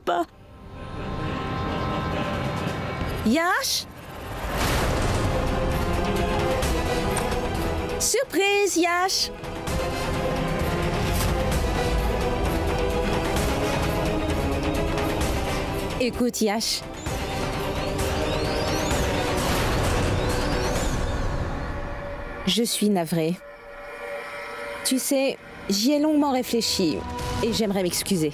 pas. Yash? Surprise, Yash! Écoute, Yash. Je suis navrée. Tu sais, j'y ai longuement réfléchi et j'aimerais m'excuser.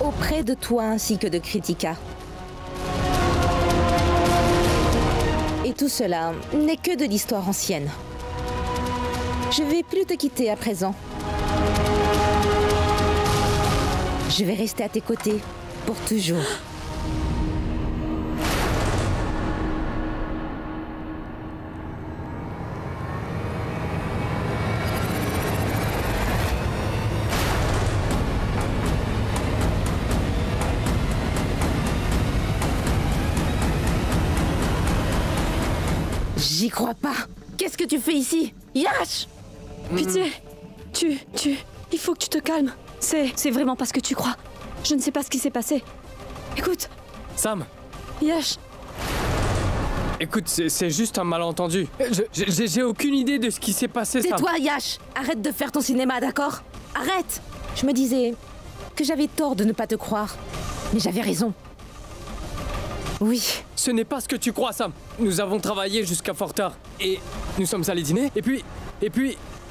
Auprès de toi ainsi que de Kritika. Et tout cela n'est que de l'histoire ancienne. Je vais plus te quitter à présent. Je vais rester à tes côtés pour toujours. J'y crois pas. Qu'est-ce que tu fais ici? Yash! Pitié, il faut que tu te calmes. C'est vraiment pas ce que tu crois. Je ne sais pas ce qui s'est passé. Écoute, Sam, Yash, écoute, c'est juste un malentendu. J'ai aucune idée de ce qui s'est passé, Sam. Tais-toi, Yash! Arrête de faire ton cinéma, d'accord? Arrête! Je me disais que j'avais tort de ne pas te croire. Mais j'avais raison. Oui. Ce n'est pas ce que tu crois, Sam. Nous avons travaillé jusqu'à fort tard. Et nous sommes allés dîner. Et puis,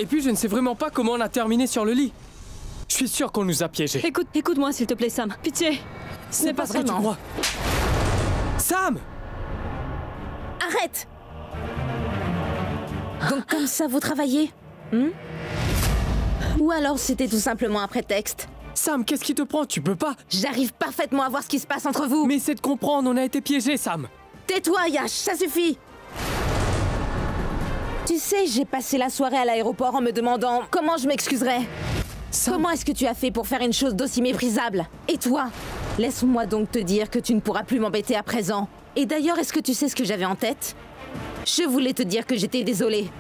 je ne sais vraiment pas comment on a terminé sur le lit. Je suis sûr qu'on nous a piégés. écoute-moi s'il te plaît, Sam. Pitié, ce n'est pas ce que tu vraiment. crois. Sam! Arrête! Donc comme ça, vous travaillez? Ou alors c'était tout simplement un prétexte? Sam, qu'est-ce qui te prend? Tu peux pas. J'arrive parfaitement à voir ce qui se passe entre vous. Mais c'est de comprendre, on a été piégés, Sam. Tais-toi, Yash, ça suffit. Tu sais, j'ai passé la soirée à l'aéroport en me demandant comment je m'excuserais. Sam. Comment est-ce que tu as fait pour faire une chose d'aussi méprisable? Et toi? Laisse-moi donc te dire que tu ne pourras plus m'embêter à présent. Et d'ailleurs, est-ce que tu sais ce que j'avais en tête? Je voulais te dire que j'étais désolée.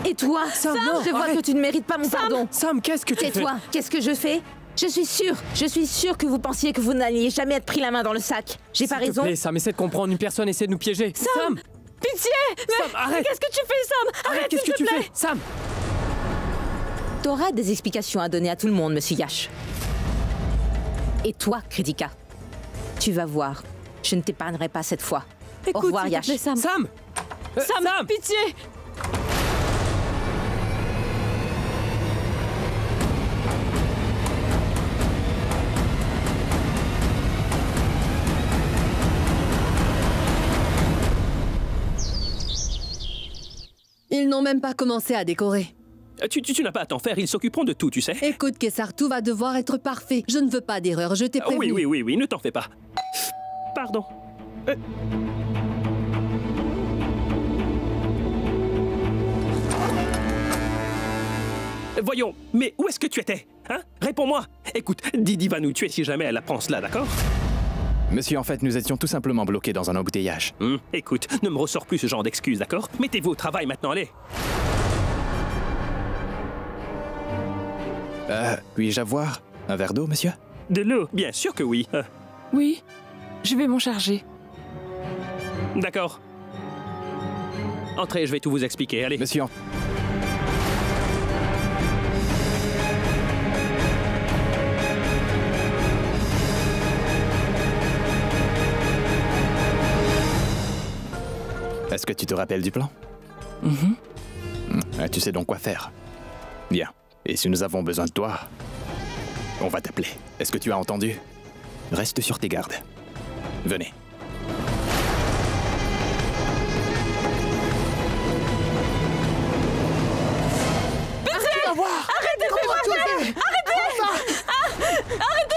Et toi? Sam, non, je vois arrête. que tu ne mérites pas mon pardon. Sam, qu'est-ce que tu fais? Tais-toi, qu'est-ce que je fais? Je suis sûre que vous pensiez que vous n'alliez jamais être pris la main dans le sac. J'ai pas raison? S'il te plaît, Sam, essaie de comprendre. Une personne essaie de nous piéger. Sam! Pitié! Sam, arrête! Qu'est-ce que tu fais, Sam? Arrête, qu'est-ce que tu s'il te plaît. fais? Sam! T'auras des explications à donner à tout le monde, monsieur Yash. Et toi, Kritika, tu vas voir, je ne t'épargnerai pas cette fois. Écoute, Au revoir, s'il te Yash. plaît, Sam. Sam! Sam, pitié! Ils n'ont même pas commencé à décorer. Tu n'as pas à t'en faire, ils s'occuperont de tout, tu sais. Écoute, Kessar, tout va devoir être parfait. Je ne veux pas d'erreur, je t'ai prévenu. Oui, ne t'en fais pas. Pardon. Voyons, mais où est-ce que tu étais? Hein? Réponds-moi. Écoute, Didi va nous tuer si jamais elle apprend cela, d'accord? Monsieur, en fait, nous étions tout simplement bloqués dans un embouteillage. Écoute, ne me ressors plus ce genre d'excuses, d'accord? Mettez-vous au travail maintenant, allez. Puis-je avoir un verre d'eau, monsieur? De l'eau? Bien sûr que oui. Oui, je vais m'en charger. D'accord. Entrez, je vais tout vous expliquer, allez. Monsieur, est-ce que tu te rappelles du plan? Tu sais donc quoi faire. Bien. Et si nous avons besoin de toi, on va t'appeler. Est-ce que tu as entendu? Reste sur tes gardes. Venez. Arrêtez de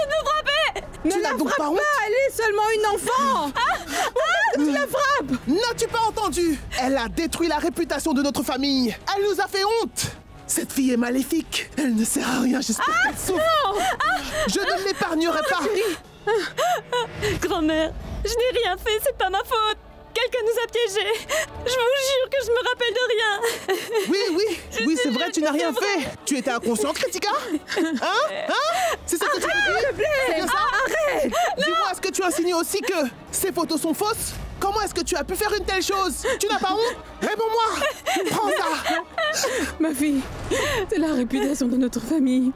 nous frapper! Ne la frappe pas, elle est seulement une enfant. Pourquoi tu la frappes? N'as-tu pas entendu? Elle a détruit la réputation de notre famille. Elle nous a fait honte. Cette fille est maléfique. Elle ne sert à rien, j'espère qu'elle souffre. Je ne l'épargnerai pas. Grand-mère, je n'ai rien fait, c'est pas ma faute. Quelqu'un nous a piégés. Je vous jure que je me rappelle de rien. Oui, c'est vrai, tu n'as rien fait. Tu étais inconscient, Kritika? Hein? C'est ça que tu as dit? tu insinues aussi que ces photos sont fausses? Comment est-ce que tu as pu faire une telle chose? Tu n'as pas honte? Réponds-moi! Prends ça! Ma fille, c'est la réputation de notre famille.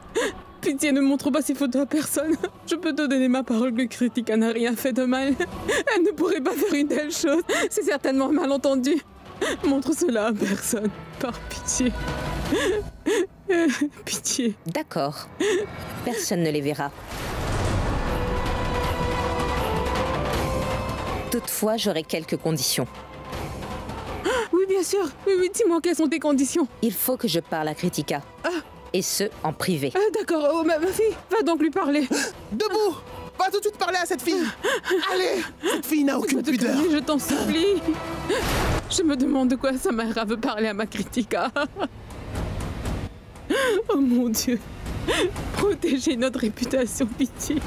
Pitié, ne montre pas ces photos à personne. Je peux te donner ma parole que Kritika n'a rien fait de mal. Elle ne pourrait pas faire une telle chose. C'est certainement malentendu. Montre cela à personne, par pitié. Pitié. D'accord. Personne ne les verra. Toutefois, j'aurai quelques conditions. Oui, bien sûr. Oui, dis-moi quelles sont tes conditions. Il faut que je parle à Kritika. Et ce, en privé. D'accord. Oh, ma fille, va donc lui parler. Debout! Va tout de suite parler à cette fille! Allez! Cette fille n'a aucune pudeur. Calmer, je t'en supplie. Je me demande de quoi Samara veut parler à ma Kritika. Oh mon Dieu. Protégez notre réputation, pitié.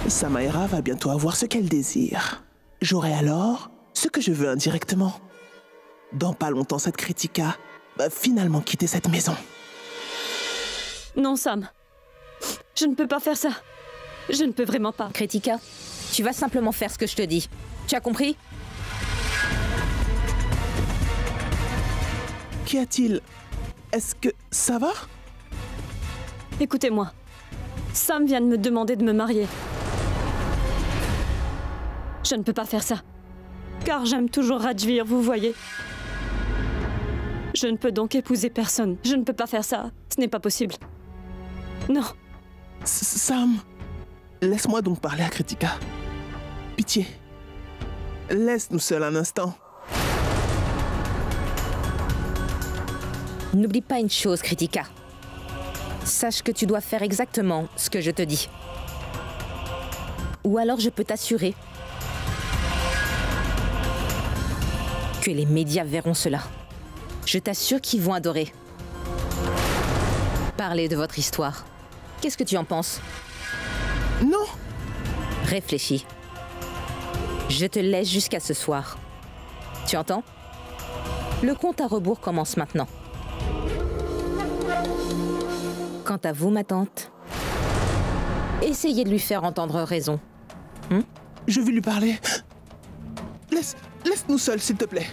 Samara va bientôt avoir ce qu'elle désire. J'aurai alors ce que je veux indirectement. Dans pas longtemps, cette Kritika va finalement quitter cette maison. Non, Sam. Je ne peux pas faire ça. Je ne peux vraiment pas. Kritika, tu vas simplement faire ce que je te dis. Tu as compris? Qu'y a-t-il? Est-ce que ça va? Écoutez-moi. Sam vient de me demander de me marier. Je ne peux pas faire ça. Car j'aime toujours Rajvir, vous voyez. Je ne peux donc épouser personne. Je ne peux pas faire ça. Ce n'est pas possible. Non. Sam, laisse-moi donc parler à Kritika. Pitié. Laisse-nous seuls un instant. N'oublie pas une chose, Kritika. Sache que tu dois faire exactement ce que je te dis. Ou alors je peux t'assurer que les médias verront cela. Je t'assure qu'ils vont adorer. Parlez de votre histoire. Qu'est-ce que tu en penses? Non. Réfléchis. Je te laisse jusqu'à ce soir. Tu entends? Le compte à rebours commence maintenant. Quant à vous, ma tante, essayez de lui faire entendre raison. Je vais lui parler. Laisse-nous seuls, s'il te plaît.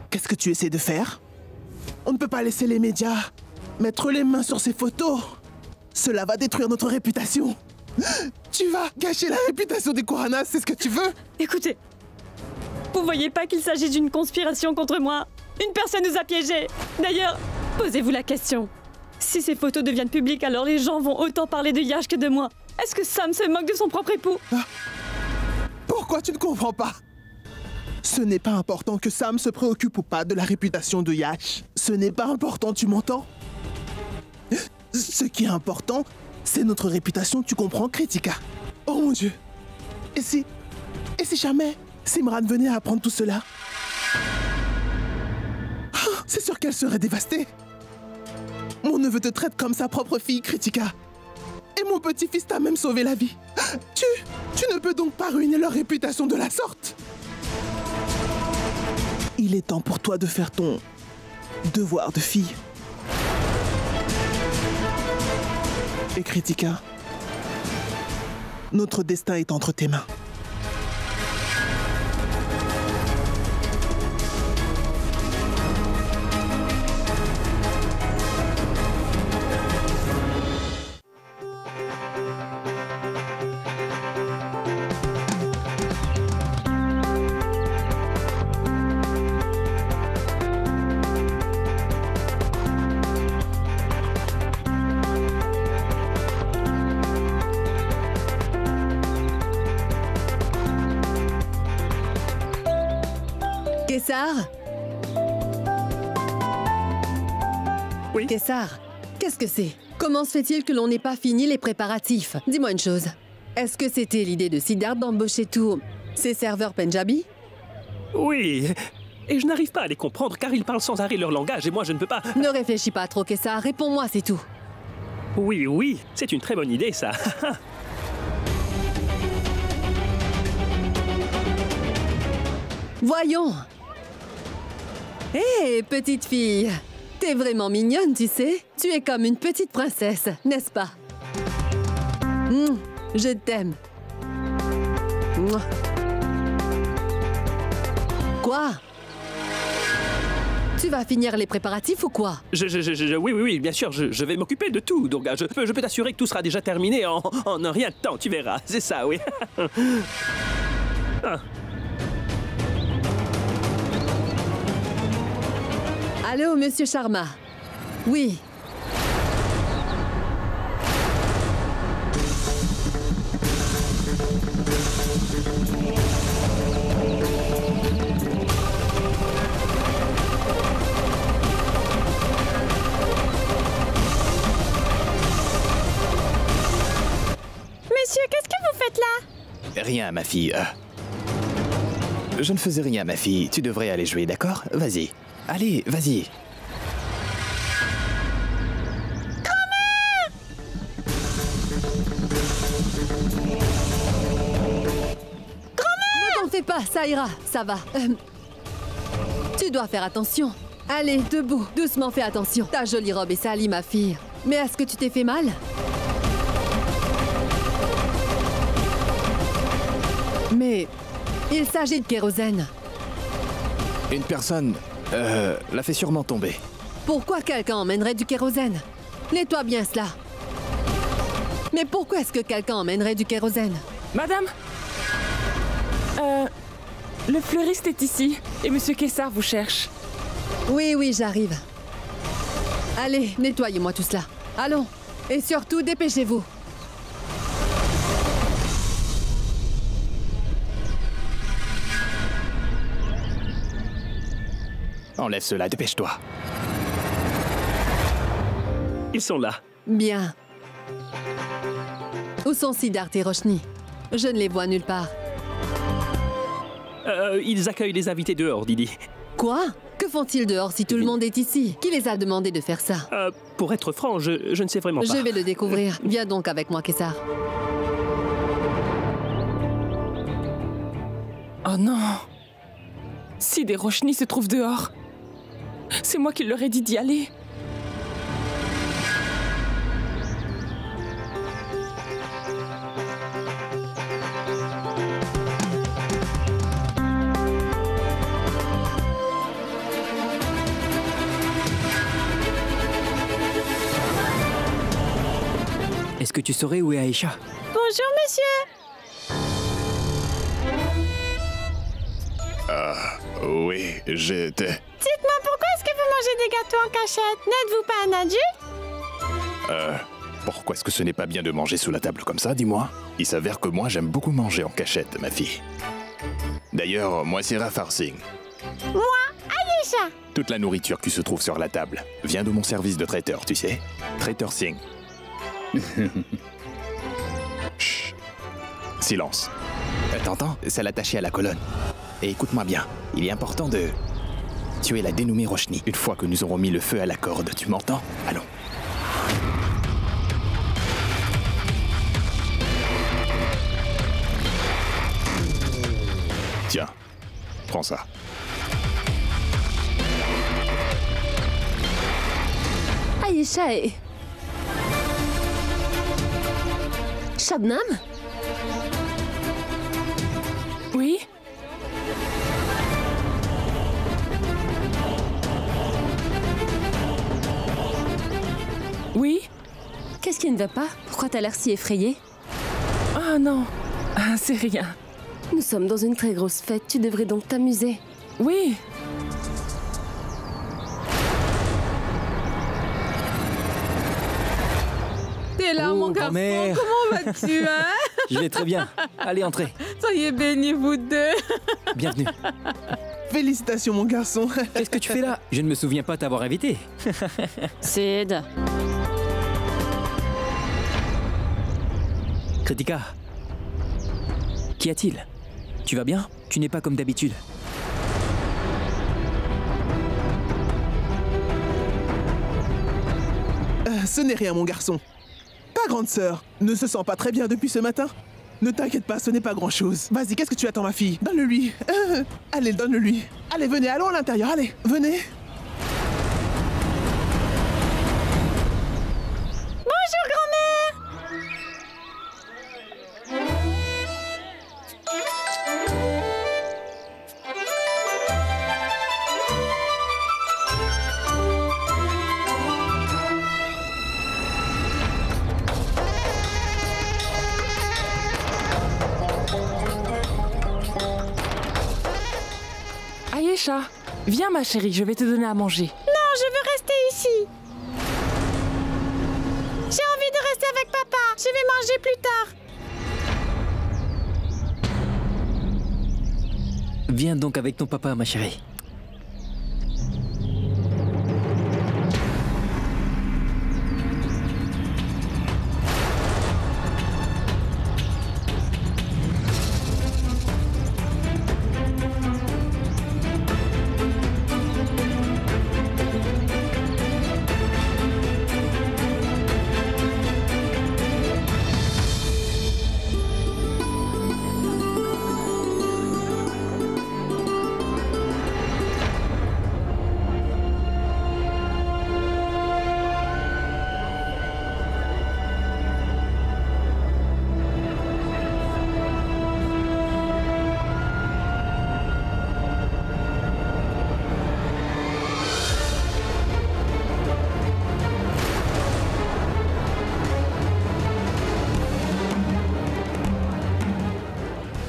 Qu'est-ce que tu essaies de faire? On ne peut pas laisser les médias mettre les mains sur ces photos. Cela va détruire notre réputation. Tu vas gâcher la réputation des Kuranas, c'est ce que tu veux? Écoutez. Vous voyez pas qu'il s'agit d'une conspiration contre moi? Une personne nous a piégés. D'ailleurs, posez-vous la question. Si ces photos deviennent publiques, alors les gens vont autant parler de Yash que de moi. Est-ce que Sam se moque de son propre époux? Pourquoi tu ne comprends pas? Ce n'est pas important que Sam se préoccupe ou pas de la réputation de Yash. Ce n'est pas important, tu m'entends? Ce qui est important, c'est notre réputation, tu comprends, Kritika? Oh mon Dieu! Et si jamais Simran venait à apprendre tout cela? C'est sûr qu'elle serait dévastée. Mon neveu te traite comme sa propre fille, Kritika. Et mon petit-fils t'a même sauvé la vie. Tu ne peux donc pas ruiner leur réputation de la sorte. Il est temps pour toi de faire ton devoir de fille. Et Kritika, notre destin est entre tes mains. Kessar? Oui. Kessar, qu'est-ce que c'est? Comment se fait-il que l'on n'ait pas fini les préparatifs? Dis-moi une chose. Est-ce que c'était l'idée de Siddharth d'embaucher tous ces serveurs Punjabi? Oui. Et je n'arrive pas à les comprendre car ils parlent sans arrêt leur langage et moi je ne peux pas... Ne réfléchis pas trop, Kessar. Réponds-moi, c'est tout. Oui, c'est une très bonne idée ça. Voyons. Hé, petite fille, t'es vraiment mignonne, tu sais. Tu es comme une petite princesse, n'est-ce pas? Je t'aime. Mouah. Quoi? Tu vas finir les préparatifs ou quoi? Oui, bien sûr, je vais m'occuper de tout. Donc, je peux t'assurer que tout sera déjà terminé en un rien de temps, tu verras. C'est ça, oui. Ah. Allô, monsieur Sharma? Oui. Monsieur, qu'est-ce que vous faites là? Rien, ma fille. Je ne faisais rien, ma fille. Tu devrais aller jouer, d'accord? Vas-y. Allez, vas-y. Ne t'en fais pas, ça ira, ça va. Tu dois faire attention. Allez, debout, doucement, fais attention. Ta jolie robe est salie, ma fille. Mais est-ce que tu t'es fait mal? Mais il s'agit de kérosène. Une personne l'a fait sûrement tomber. Pourquoi quelqu'un emmènerait du kérosène? Nettoie bien cela. Mais pourquoi est-ce que quelqu'un emmènerait du kérosène? Madame, le fleuriste est ici et Monsieur Kessar vous cherche. Oui, j'arrive. Allez, nettoyez-moi tout cela. Allons. Et surtout, dépêchez-vous. Enlève cela, dépêche-toi. Ils sont là. Bien. Où sont Siddharth et Roshni? Je ne les vois nulle part. Ils accueillent les invités dehors, Didi. Quoi? Que font-ils dehors si tout le monde est ici? Qui les a demandé de faire ça? Pour être franc, je ne sais vraiment pas. Je vais le découvrir. Viens donc avec moi, Kessar. Oh non! Sid et Roshni se trouvent dehors. C'est moi qui leur ai dit d'y aller. Est-ce que tu saurais où est Aïcha? Bonjour, monsieur. Oui, j'étais... Dites-moi, pourquoi est-ce que vous mangez des gâteaux en cachette? N'êtes-vous pas un adulte? Pourquoi est-ce que ce n'est pas bien de manger sous la table comme ça, dis-moi? Il s'avère que moi, j'aime beaucoup manger en cachette, ma fille. D'ailleurs, moi, c'est Rafar Singh. Moi, Aïcha. Toute la nourriture qui se trouve sur la table vient de mon service de traiteur, tu sais. Traiteur Singh. Chut. Silence. T'entends? Ça l'attachait à la colonne. Et écoute-moi bien, il est important de tuer la dénommée Roshni. Une fois que nous aurons mis le feu à la corde, tu m'entends? Allons. Tiens, prends ça. Aïcha et... Shabnam? Oui? Oui? Qu'est-ce qui ne va pas? Pourquoi t'as l'air si effrayée? Ah non, c'est rien. Nous sommes dans une très grosse fête, tu devrais donc t'amuser. Oui. T'es là, Oh, mon garçon, grand-mère. comment vas-tu, hein? Je vais très bien. Allez, entrez. Soyez bénis, vous deux. Bienvenue. Félicitations, mon garçon. Qu'est-ce que tu fais là? Je ne me souviens pas t'avoir invité. Sid. Kritika. Qu'y a-t-il? Tu vas bien? Tu n'es pas comme d'habitude. Ce n'est rien, mon garçon. Ta grande sœur ne se sent pas très bien depuis ce matin. Ne t'inquiète pas, ce n'est pas grand-chose. Vas-y, qu'est-ce que tu attends, ma fille? Donne-le-lui. Allez, donne-le-lui. Allez, venez, allons à l'intérieur, allez, venez. Bonjour, grand-mère. Ayesha, viens ma chérie, je vais te donner à manger. Non, je veux rester ici. J'ai envie de rester avec papa. Je vais manger plus tard. Viens donc avec ton papa, ma chérie.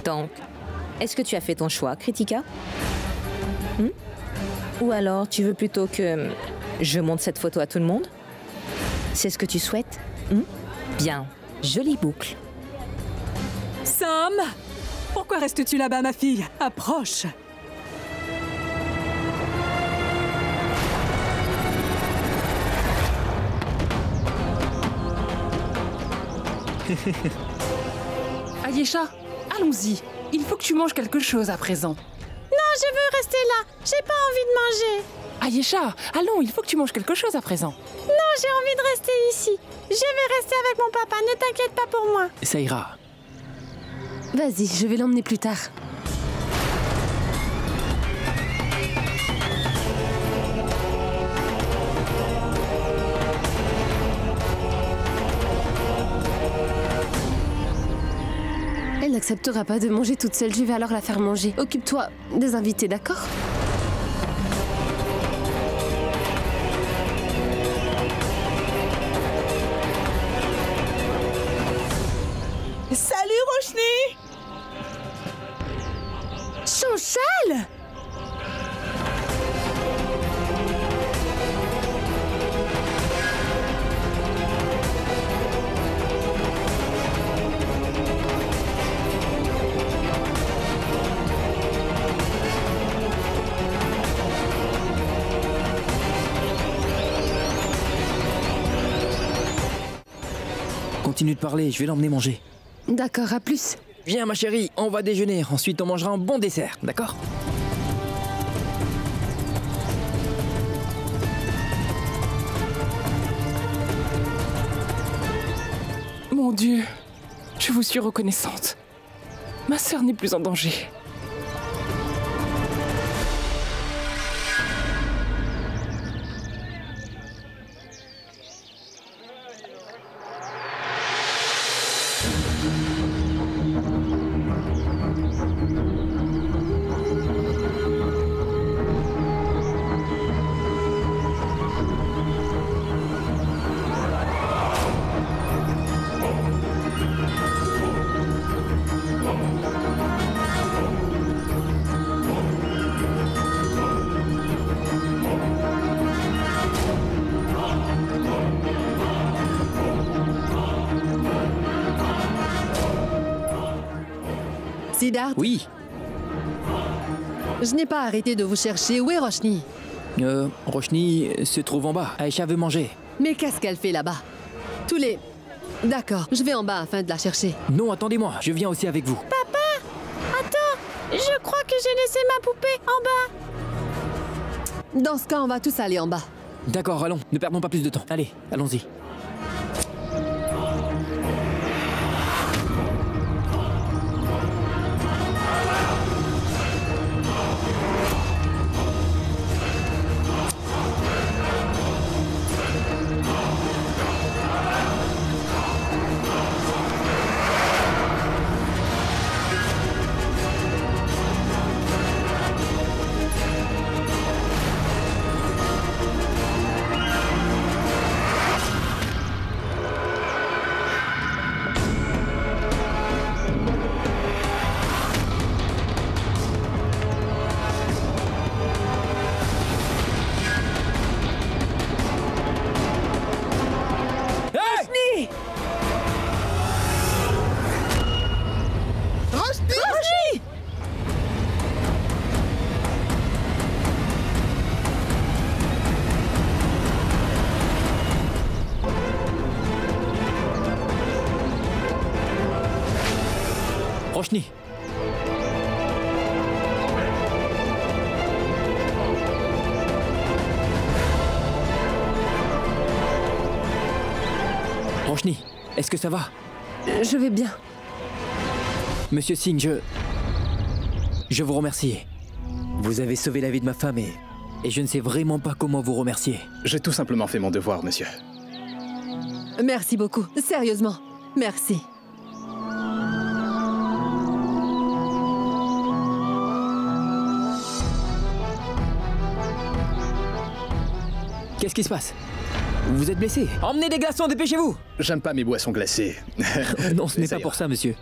Donc, est-ce que tu as fait ton choix, Kritika? Ou alors, tu veux plutôt que je montre cette photo à tout le monde? C'est ce que tu souhaites? Bien, jolie boucle. Sam! Pourquoi restes-tu là-bas, ma fille? Approche! Ayesha, allons-y. Il faut que tu manges quelque chose à présent. Non, je veux rester là. J'ai pas envie de manger. Ayesha, allons, il faut que tu manges quelque chose à présent. Non, j'ai envie de rester ici. Je vais rester avec mon papa, ne t'inquiète pas pour moi. Ça ira. Vas-y, je vais l'emmener plus tard. Elle n'acceptera pas de manger toute seule, je vais alors la faire manger. Occupe-toi des invités, d'accord? Salut, Roshni! Chouchal! Continue de parler, je vais l'emmener manger. D'accord, à plus. Viens ma chérie, on va déjeuner, ensuite on mangera un bon dessert, d'accord? Mon Dieu, je vous suis reconnaissante. Ma sœur n'est plus en danger. Siddharth? Oui. Je n'ai pas arrêté de vous chercher. Où est Roshni? Roshni se trouve en bas. Aïcha veut manger. Mais qu'est-ce qu'elle fait là-bas? Tous les... D'accord, je vais en bas afin de la chercher. Non, attendez-moi, je viens aussi avec vous. Papa! Attends! Je crois que j'ai laissé ma poupée en bas. Dans ce cas, on va tous aller en bas. D'accord, allons, ne perdons pas plus de temps. Allez, allons-y. Roshni, est-ce que ça va? Je vais bien. Monsieur Singh, je vous remercie. Vous avez sauvé la vie de ma femme et je ne sais vraiment pas comment vous remercier. J'ai tout simplement fait mon devoir, monsieur. Merci beaucoup. Sérieusement, merci. Qu'est-ce qui se passe? Vous êtes blessé? Emmenez des glaçons, dépêchez-vous! J'aime pas mes boissons glacées. Non, ce n'est Ça pas ira. pour ça, monsieur.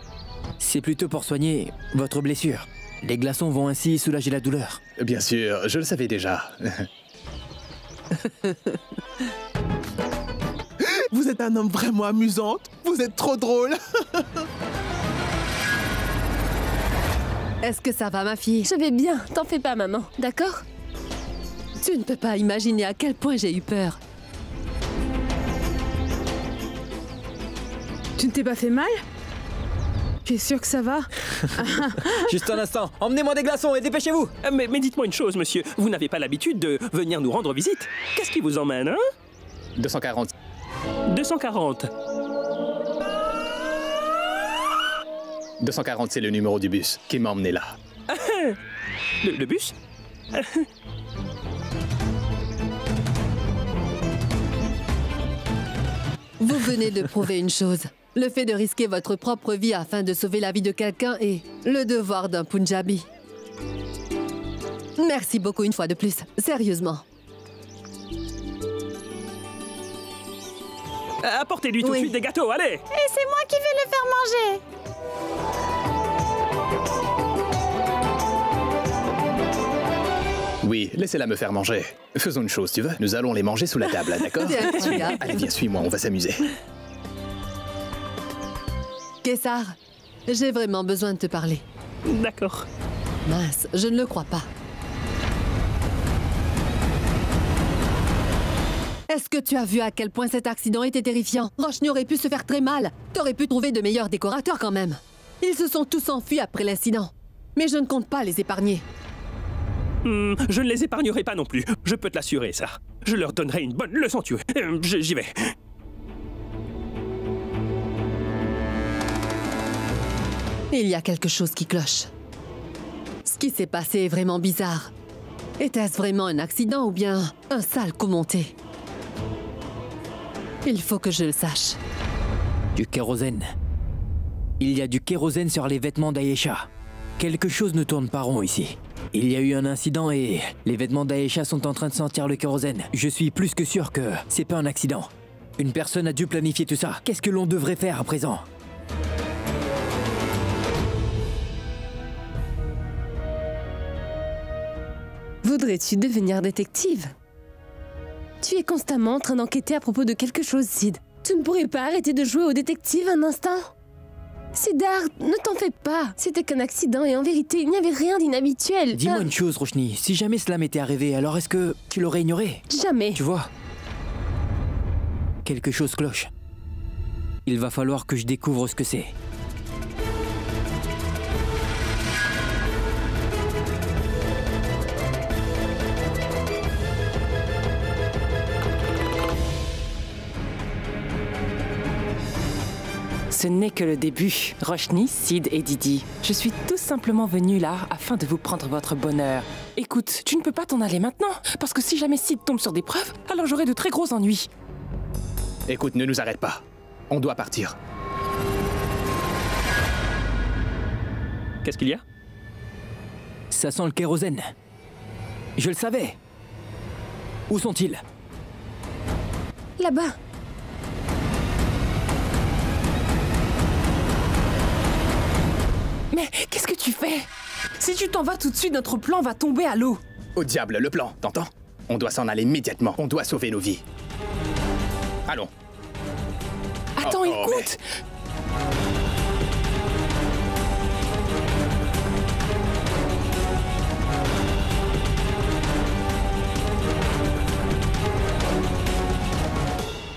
C'est plutôt pour soigner votre blessure. Les glaçons vont ainsi soulager la douleur. Bien sûr, je le savais déjà. Vous êtes un homme vraiment amusant. Vous êtes trop drôle. Est-ce que ça va, ma fille? Je vais bien, t'en fais pas, maman. D'accord? Tu ne peux pas imaginer à quel point j'ai eu peur. Tu ne t'es pas fait mal? Tu es sûr que ça va? Juste un instant, emmenez-moi des glaçons et dépêchez-vous! Mais dites-moi une chose, monsieur. Vous n'avez pas l'habitude de venir nous rendre visite. Qu'est-ce qui vous emmène, hein? 240. 240. 240, c'est le numéro du bus qui m'a emmené là. Le bus? Vous venez de prouver une chose. Le fait de risquer votre propre vie afin de sauver la vie de quelqu'un est le devoir d'un Punjabi. Merci beaucoup une fois de plus. Sérieusement. Apportez-lui tout de suite des gâteaux, allez! Et c'est moi qui vais le faire manger. Oui, laissez-la me faire manger. Faisons une chose, tu veux? Nous allons les manger sous la table, d'accord? Bien, incroyable. Allez, viens, suis-moi, on va s'amuser. Kessar, j'ai vraiment besoin de te parler. D'accord. Mince, je ne le crois pas. Est-ce que tu as vu à quel point cet accident était terrifiant? Roshni aurait pu se faire très mal. T'aurais pu trouver de meilleurs décorateurs quand même. Ils se sont tous enfuis après l'incident. Mais je ne compte pas les épargner. Je ne les épargnerai pas non plus. Je peux te l'assurer, ça. Je leur donnerai une bonne leçon, tu veux. J'y vais. Il y a quelque chose qui cloche. Ce qui s'est passé est vraiment bizarre. Était-ce vraiment un accident ou bien un sale coup monté? Il faut que je le sache. Du kérosène. Il y a du kérosène sur les vêtements d'Aïcha. Quelque chose ne tourne pas rond ici. Il y a eu un incident et les vêtements d'Aïcha sont en train de sentir le kérosène. Je suis plus que sûr que c'est pas un accident. Une personne a dû planifier tout ça. Qu'est-ce que l'on devrait faire à présent? Voudrais-tu devenir détective? Tu es constamment en train d'enquêter à propos de quelque chose, Sid. Tu ne pourrais pas arrêter de jouer au détective un instant? Siddharth, ne t'en fais pas. C'était qu'un accident et en vérité, il n'y avait rien d'inhabituel. Dis-moi une chose, Roshni. Si jamais cela m'était arrivé, alors est-ce que tu l'aurais ignoré? Jamais. Tu vois? Quelque chose cloche. Il va falloir que je découvre ce que c'est. Ce n'est que le début, Roshni, Sid et Didi. Je suis tout simplement venue là afin de vous prendre votre bonheur. Écoute, tu ne peux pas t'en aller maintenant, parce que si jamais Sid tombe sur des preuves, alors j'aurai de très gros ennuis. Écoute, ne nous arrête pas. On doit partir. Qu'est-ce qu'il y a? Ça sent le kérosène. Je le savais. Où sont-ils? Là-bas. Mais qu'est-ce que tu fais? Si tu t'en vas tout de suite, notre plan va tomber à l'eau. Au diable, le plan, t'entends? On doit s'en aller immédiatement. On doit sauver nos vies. Allons. Attends, écoute!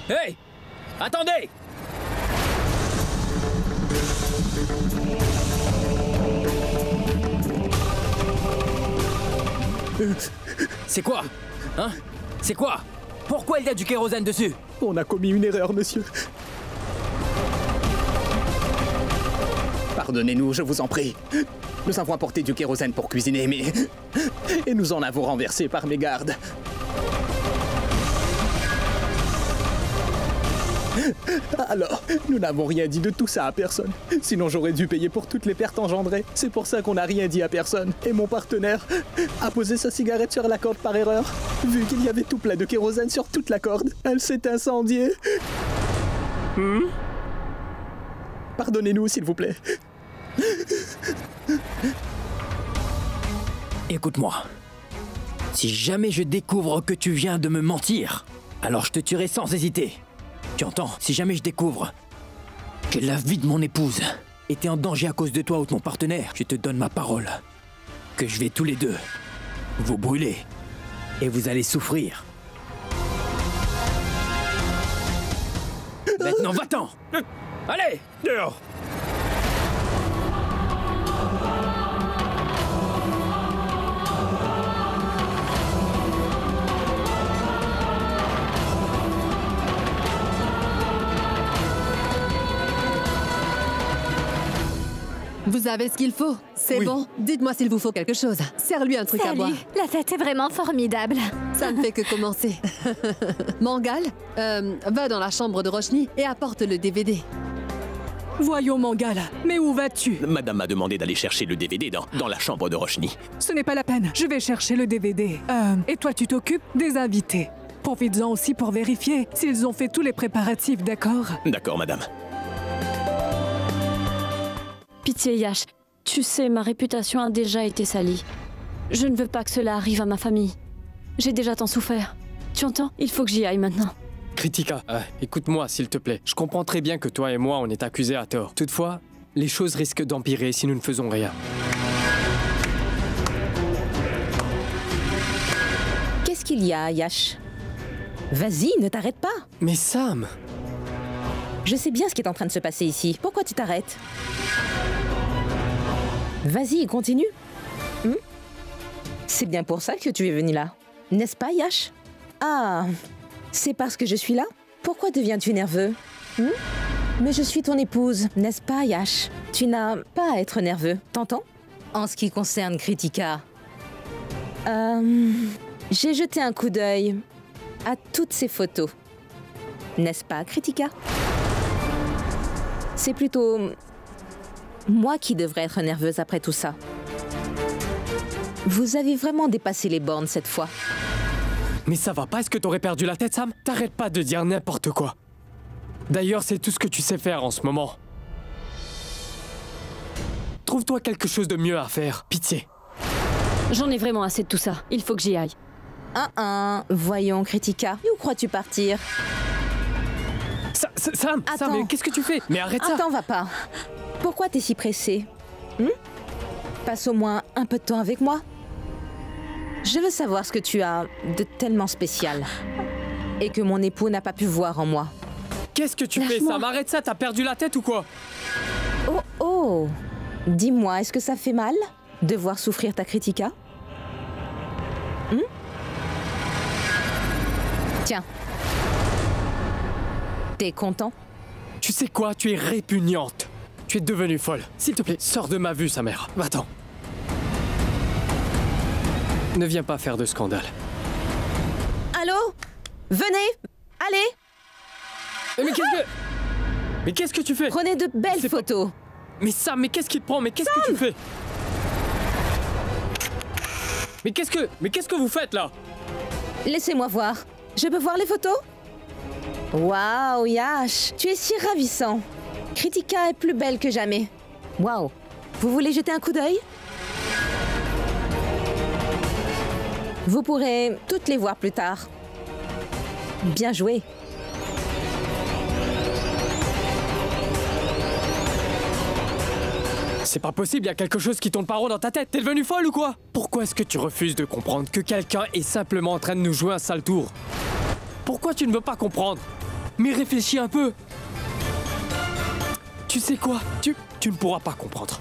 Hey! Attendez! C'est quoi? Hein? C'est quoi? Pourquoi il y a du kérosène dessus? On a commis une erreur, monsieur. Pardonnez-nous, je vous en prie. Nous avons apporté du kérosène pour cuisiner, mais... Et nous en avons renversé par mégarde. Alors, nous n'avons rien dit de tout ça à personne. Sinon, j'aurais dû payer pour toutes les pertes engendrées. C'est pour ça qu'on n'a rien dit à personne. Et mon partenaire a posé sa cigarette sur la corde par erreur. Vu qu'il y avait tout plein de kérosène sur toute la corde, elle s'est incendiée. Pardonnez-nous, s'il vous plaît. Écoute-moi. Si jamais je découvre que tu viens de me mentir, alors je te tuerai sans hésiter. Tu entends? Si jamais je découvre que la vie de mon épouse était en danger à cause de toi ou de mon partenaire, je te donne ma parole que je vais tous les deux vous brûler et vous allez souffrir. Maintenant, va-t'en! Allez, dehors! Vous avez ce qu'il faut. C'est bon. Dites-moi s'il vous faut quelque chose. Serre-lui un truc à boire. La fête est vraiment formidable. Ça ne fait que commencer. Mangal, va dans la chambre de Roshni et apporte le DVD. Voyons, Mangal, mais où vas-tu? Madame m'a demandé d'aller chercher le DVD dans la chambre de Roshni. Ce n'est pas la peine, je vais chercher le DVD. Et toi, tu t'occupes des invités. Profites-en aussi pour vérifier s'ils ont fait tous les préparatifs, d'accord? D'accord, madame. Pitié, Yash. Tu sais, ma réputation a déjà été salie. Je ne veux pas que cela arrive à ma famille. J'ai déjà tant souffert. Tu entends? Il faut que j'y aille maintenant. Kritika, écoute-moi, s'il te plaît. Je comprends très bien que toi et moi, on est accusés à tort. Toutefois, les choses risquent d'empirer si nous ne faisons rien. Qu'est-ce qu'il y a, Yash? Vas-y, ne t'arrête pas. Mais Sam! Je sais bien ce qui est en train de se passer ici. Pourquoi tu t'arrêtes? Vas-y, continue. C'est bien pour ça que tu es venu là. N'est-ce pas, Yash? Ah, c'est parce que je suis là? Pourquoi deviens-tu nerveux? Mais je suis ton épouse, n'est-ce pas, Yash? Tu n'as pas à être nerveux, t'entends? En ce qui concerne Kritika, j'ai jeté un coup d'œil à toutes ces photos. N'est-ce pas, Kritika? C'est plutôt moi qui devrais être nerveuse après tout ça. Vous avez vraiment dépassé les bornes cette fois. Mais ça va pas, est-ce que t'aurais perdu la tête, Sam? T'arrêtes pas de dire n'importe quoi. D'ailleurs, c'est tout ce que tu sais faire en ce moment. Trouve-toi quelque chose de mieux à faire, pitié. J'en ai vraiment assez de tout ça. Il faut que j'y aille. Voyons, Kritika. Où crois-tu partir? Sam, mais qu'est-ce que tu fais? Mais arrête ça! Attends, va pas. Pourquoi t'es si pressé? Passe au moins un peu de temps avec moi. Je veux savoir ce que tu as de tellement spécial et que mon époux n'a pas pu voir en moi. Qu'est-ce que tu fais, Sam? Arrête ça, t'as perdu la tête ou quoi? Oh! Dis-moi, est-ce que ça fait mal de voir souffrir ta Kritika? Tiens. T'es content? Tu sais quoi? Tu es répugnante. Tu es devenue folle. S'il te plaît, sors de ma vue, sa mère. Va-t'en. Ne viens pas faire de scandale. Allô? Venez! Allez! Mais qu'est-ce que tu fais? Prenez de belles photos. Mais Sam, mais qu'est-ce qui te prend? Mais qu'est-ce que tu fais? Mais qu'est-ce que vous faites là? Laissez-moi voir. Je peux voir les photos? Waouh, Yash, tu es si ravissant. Kritika est plus belle que jamais. Waouh. Vous voulez jeter un coup d'œil? Vous pourrez toutes les voir plus tard. Bien joué. C'est pas possible, il y a quelque chose qui tourne pas rond dans ta tête. T'es devenue folle ou quoi? Pourquoi est-ce que tu refuses de comprendre que quelqu'un est simplement en train de nous jouer un sale tour? Pourquoi tu ne veux pas comprendre? Mais réfléchis un peu. Tu sais quoi? Tu ne pourras pas comprendre.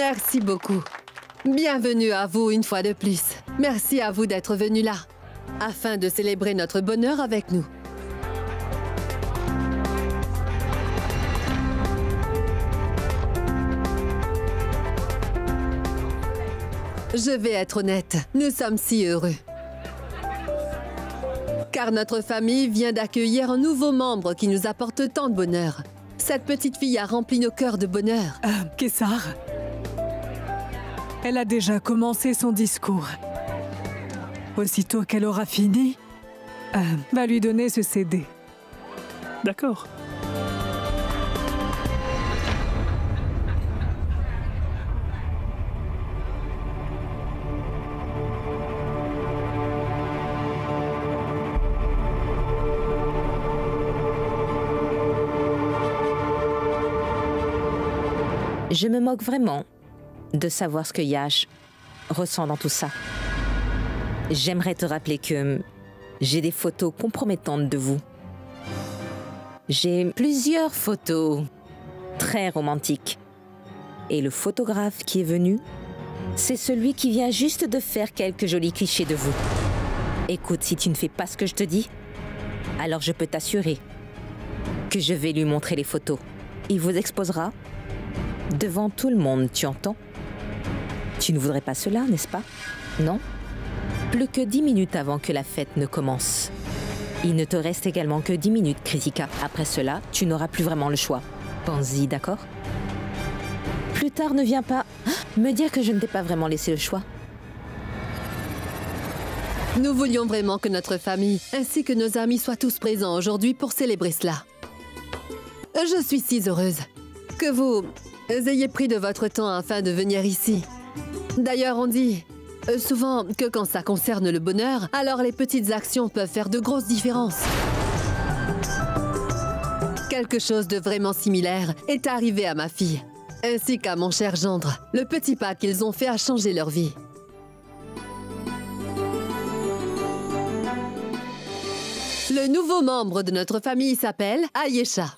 Merci beaucoup. Bienvenue à vous une fois de plus. Merci à vous d'être venus là, afin de célébrer notre bonheur avec nous. Je vais être honnête, nous sommes si heureux. Car notre famille vient d'accueillir un nouveau membre qui nous apporte tant de bonheur. Cette petite fille a rempli nos cœurs de bonheur. Kessar, elle a déjà commencé son discours. Aussitôt qu'elle aura fini, va lui donner ce CD. D'accord. Je me moque vraiment de savoir ce que Yash ressent dans tout ça. J'aimerais te rappeler que j'ai des photos compromettantes de vous. J'ai plusieurs photos très romantiques. Et le photographe qui est venu, c'est celui qui vient juste de faire quelques jolis clichés de vous. Écoute, si tu ne fais pas ce que je te dis, alors je peux t'assurer que je vais lui montrer les photos. Il vous exposera devant tout le monde, tu entends? Tu ne voudrais pas cela, n'est-ce pas? Non? Plus que 10 minutes avant que la fête ne commence. Il ne te reste également que 10 minutes, Kritika. Après cela, tu n'auras plus vraiment le choix. Pense-y, d'accord? Plus tard, ne viens pas me dire que je ne t'ai pas vraiment laissé le choix. Nous voulions vraiment que notre famille ainsi que nos amis soient tous présents aujourd'hui pour célébrer cela. Je suis si heureuse que vous ayez pris de votre temps afin de venir ici. D'ailleurs, on dit souvent que quand ça concerne le bonheur, alors les petites actions peuvent faire de grosses différences. Quelque chose de vraiment similaire est arrivé à ma fille, ainsi qu'à mon cher gendre. Le petit pas qu'ils ont fait a changé leur vie. Le nouveau membre de notre famille s'appelle Ayesha.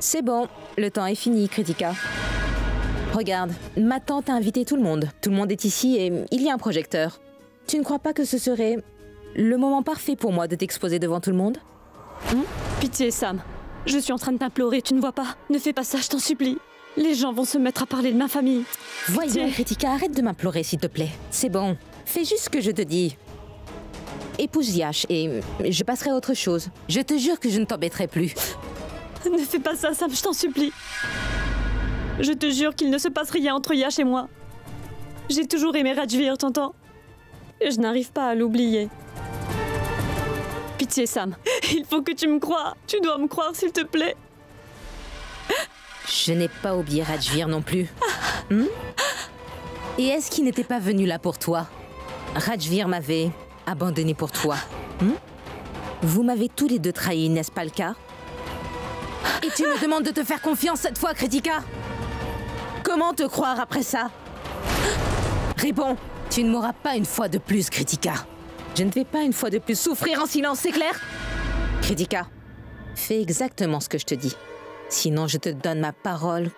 C'est bon, le temps est fini, Kritika. Regarde, ma tante a invité tout le monde. Tout le monde est ici et il y a un projecteur. Tu ne crois pas que ce serait le moment parfait pour moi de t'exposer devant tout le monde? Pitié, Sam. Je suis en train de t'implorer, tu ne vois pas? Ne fais pas ça, je t'en supplie. Les gens vont se mettre à parler de ma famille. Voyons, Kritika, arrête de m'implorer, s'il te plaît. C'est bon, fais juste ce que je te dis. Épouse Yash et je passerai à autre chose. Je te jure que je ne t'embêterai plus. Ne fais pas ça, Sam, je t'en supplie. Je te jure qu'il ne se passe rien entre Yash et moi. J'ai toujours aimé Rajvir, t'entends? Et je n'arrive pas à l'oublier. Pitié, Sam. Il faut que tu me croies. Tu dois me croire, s'il te plaît. Je n'ai pas oublié Rajvir non plus. Et est-ce qu'il n'était pas venu là pour toi? Rajvir m'avait abandonné pour toi. Vous m'avez tous les deux trahis, n'est-ce pas le cas? Et tu me demandes de te faire confiance cette fois, Kritika? Comment te croire après ça? Réponds, tu ne m'auras pas une fois de plus, Kritika. Je ne vais pas une fois de plus souffrir en silence, c'est clair? Kritika, fais exactement ce que je te dis. Sinon, je te donne ma parole.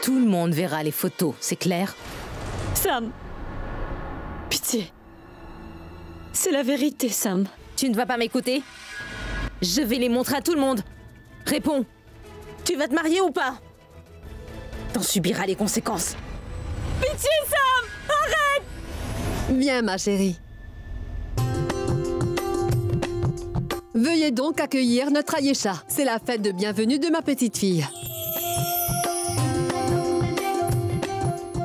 Tout le monde verra les photos, c'est clair? Sam, pitié. C'est la vérité, Sam. Tu ne vas pas m'écouter? Je vais les montrer à tout le monde. Réponds. Tu vas te marier ou pas? T'en subiras les conséquences. Pitié, Sam! Arrête! Viens, ma chérie. Veuillez donc accueillir notre Ayesha. C'est la fête de bienvenue de ma petite fille.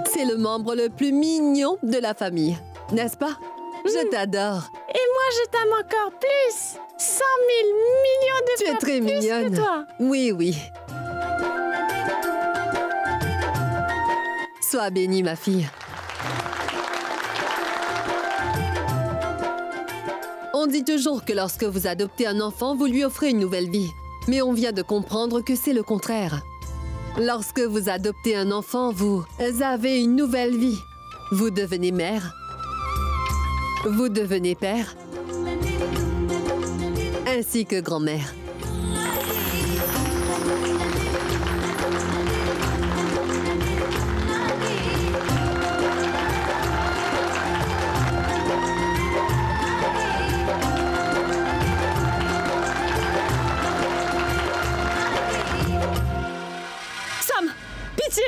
C'est le membre le plus mignon de la famille, n'est-ce pas? Je t'adore. Et moi, je t'aime encore plus. 100 000 millions de Tu es très plus mignonne. que toi. Oui, oui. Sois bénie, ma fille. On dit toujours que lorsque vous adoptez un enfant, vous lui offrez une nouvelle vie. Mais on vient de comprendre que c'est le contraire. Lorsque vous adoptez un enfant, vous avez une nouvelle vie. Vous devenez mère. Vous devenez père. Ainsi que grand-mère.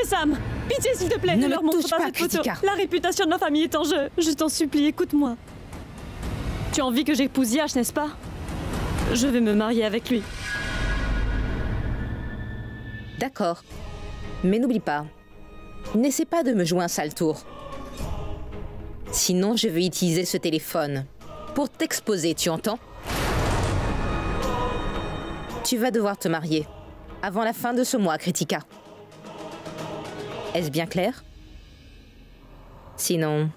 Sam, pitié s'il te plaît, ne leur montre pas cette photo. La réputation de ma famille est en jeu. Je t'en supplie, écoute-moi. Tu as envie que j'épouse Yash, n'est-ce pas? Je vais me marier avec lui. D'accord. Mais n'oublie pas, n'essaie pas de me jouer un sale tour. Sinon, je vais utiliser ce téléphone pour t'exposer, tu entends? Tu vas devoir te marier avant la fin de ce mois, Kritika. Est-ce bien clair? Sinon...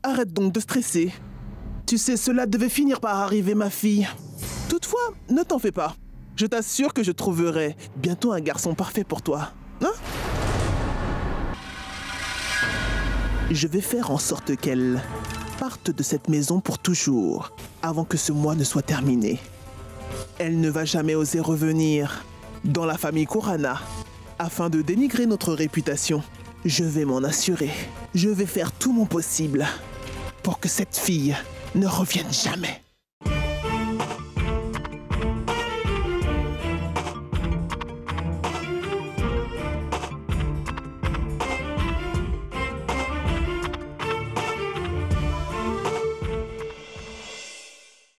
Arrête donc de stresser. Tu sais, cela devait finir par arriver, ma fille. Toutefois, ne t'en fais pas. Je t'assure que je trouverai bientôt un garçon parfait pour toi. Hein? Je vais faire en sorte qu'elle parte de cette maison pour toujours, avant que ce mois ne soit terminé. Elle ne va jamais oser revenir dans la famille Kurana, afin de dénigrer notre réputation. Je vais m'en assurer. Je vais faire tout mon possible pour que cette fille ne revienne jamais.